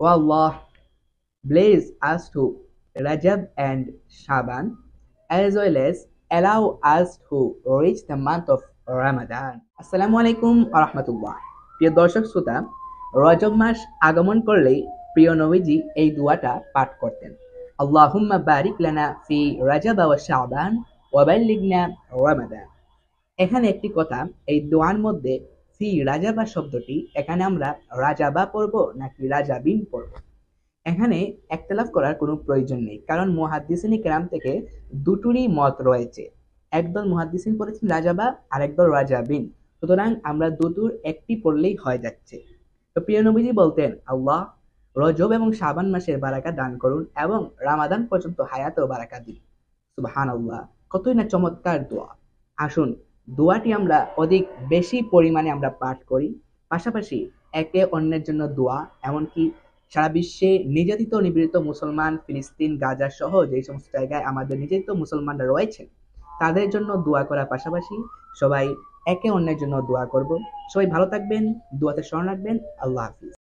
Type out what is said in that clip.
O Allah, bless us to Rajab and Shaban, as well as allow us to reach the month of Ramadan. আসসালামু আলাইকুম আরহামতুল্লাহ। প্রিয় দর্শক শ্রোতা, রজব মাস আগমন করলেই প্রিয় নবীজি এই দোয়াটা পাঠ করতেন। আল্লাহুম্মা বারিক লানা ফি রাজাব ওয়া শাবান ওয়া বাল্লিগনা রমাদান। এখানে একটি কথা, এই দোয়ার মধ্যে ফি রাজাবা শব্দটি এখানে আমরা রাজাবা পড়ব নাকি রাজাবিন পড়ব, এখানে একতলাফ করার কোনো প্রয়োজন নেই, কারণ মুহাদ্দিসিন কেরাম থেকে দুটোরই মত রয়েছে। একদল মুহাদ্দিসিন পড়েছেন রাজাবা আর একদল রাজাবিন, সুতরাং আমরা দুটোর একটি পড়লেই হয়ে যাচ্ছে। তো প্রিয় নবীজি বলতেন, আল্লাহ রজব এবং শাবান মাসের বারাকা দান করুন এবং রামাদান পর্যন্ত হায়াত ও বারাকা দিন। সুবহানাল্লাহ, কতই না চমৎকার দোয়া। আসুন দোয়াটি আমরা অধিক বেশি পরিমাণে আমরা পাঠ করি, পাশাপাশি একে অন্যের জন্য দোয়া, এমনকি সারা বিশ্বে নির্যাতিত নিপীড়িত মুসলমান, ফিলিস্তিন, গাজা সহ যে সমস্ত জায়গায় আমাদের নির্যাতিত মুসলমানরা রয়েছেন তাদের জন্য দোয়া করার পাশাপাশি সবাই একে অন্যের জন্য দোয়া করব। সবাই ভালো থাকবেন, দোয়াতে স্মরণ রাখবেন। আল্লাহ হাফিজ।